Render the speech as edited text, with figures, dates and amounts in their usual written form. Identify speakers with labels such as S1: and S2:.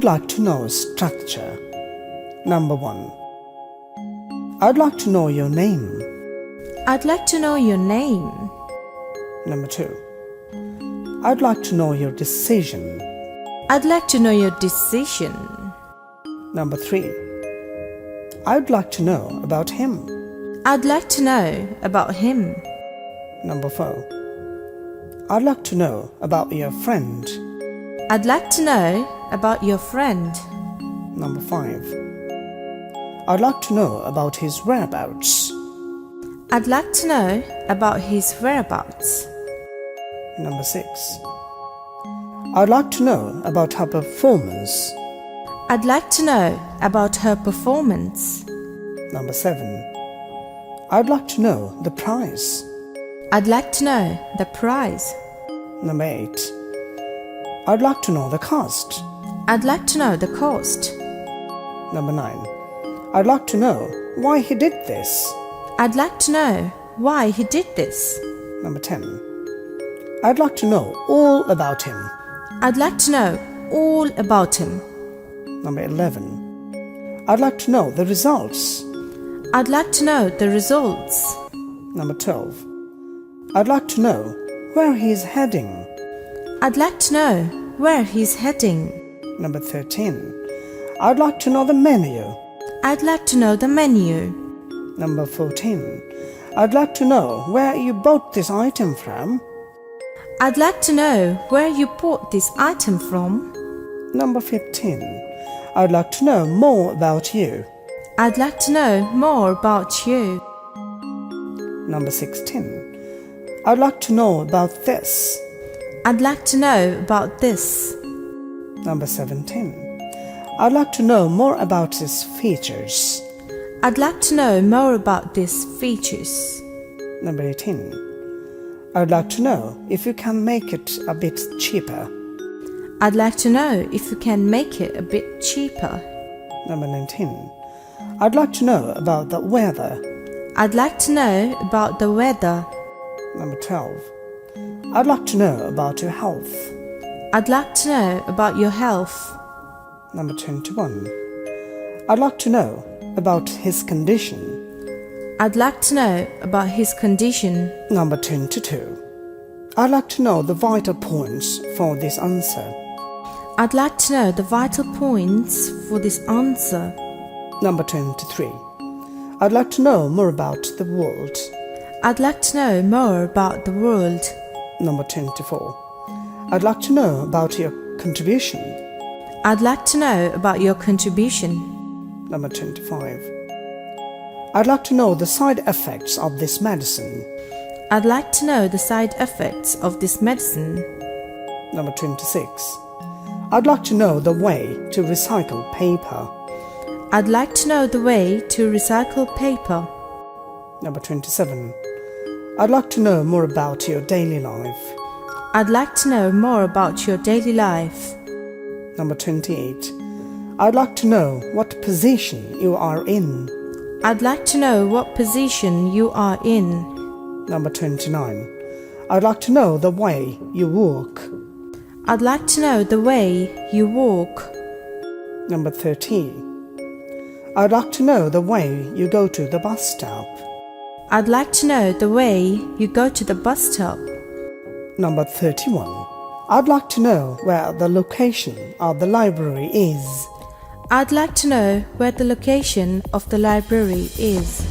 S1: like to know structure. Number 1. I'd like to know your name.
S2: I'd like to know your name.
S1: Number 2. I'd like to know your decision.
S2: I'd like to know your decision.
S1: Number 3. I'd like to know about him.
S2: I'd like to know about him.
S1: Number 4. I'd like to know about your friend.
S2: I'd like to know about your friend.
S1: Number 5. I'd like to know about his whereabouts.
S2: I'd like to know about his whereabouts.
S1: Number 6. I'd like to know about her performance.
S2: I'd like to know about her performance.
S1: Number 7. I'd like to know the price.
S2: I'd like to know the price.
S1: Number 8. I'd like to know the cost.
S2: I'd like to know the cost.
S1: Number 9. I'd like to know why he did this.
S2: I'd like to know why he did this.
S1: Number 10. I'd like to know all about him.
S2: I'd like to know all about him.
S1: Number 11. I'd like to know the results.
S2: I'd like to know the results.
S1: Number 12. I'd like to know where he is heading.
S2: I'd like to know where he's heading.
S1: Number 13. I'd like to know the menu.
S2: I'd like to know the menu.
S1: Number 14. I'd like to know where you bought this item from.
S2: I'd like to know where you bought this item from.
S1: Number 15. I'd like to know more about you.
S2: I'd like to know more about you.
S1: Number 16. I'd like to know about this.
S2: I'd like to know about this.
S1: Number 17. I'd like to know more about its features.
S2: I'd like to know more about these features.
S1: Number 18. I'd like to know if you can make it a bit cheaper.
S2: I'd like to know if you can make it a bit cheaper.
S1: Number 19. I'd like to know about the weather.
S2: I'd like to know about the weather.
S1: Number 12. I'd like to know about your health.
S2: I'd like to know about your health.
S1: Number 21. I'd like to know about his condition.
S2: I'd like to know about his condition.
S1: Number 22. I'd like to know the vital points for this answer.
S2: I'd like to know the vital points for this answer.
S1: Number 23. I'd like to know more about the world.
S2: I'd like to know more about the world.
S1: Number 24. I'd like to know about your contribution.
S2: I'd like to know about your contribution.
S1: Number 25. I'd like to know the side effects of this medicine.
S2: I'd like to know the side effects of this medicine.
S1: Number 26. I'd like to know the way to recycle paper.
S2: I'd like to know the way to recycle paper.
S1: Number 27. I'd like to know more about your daily life.
S2: I'd like to know more about your daily life.
S1: Number 28. I'd like to know what position you are in.
S2: I'd like to know what position you are in.
S1: Number 29. I'd like to know the way you walk.
S2: I'd like to know the way you walk.
S1: Number 30. I'd like to know the way you go to the bus stop.
S2: I'd like to know the way you go to the bus stop.
S1: Number 31. I'd like to know where the location of the library is.
S2: I'd like to know where the location of the library is.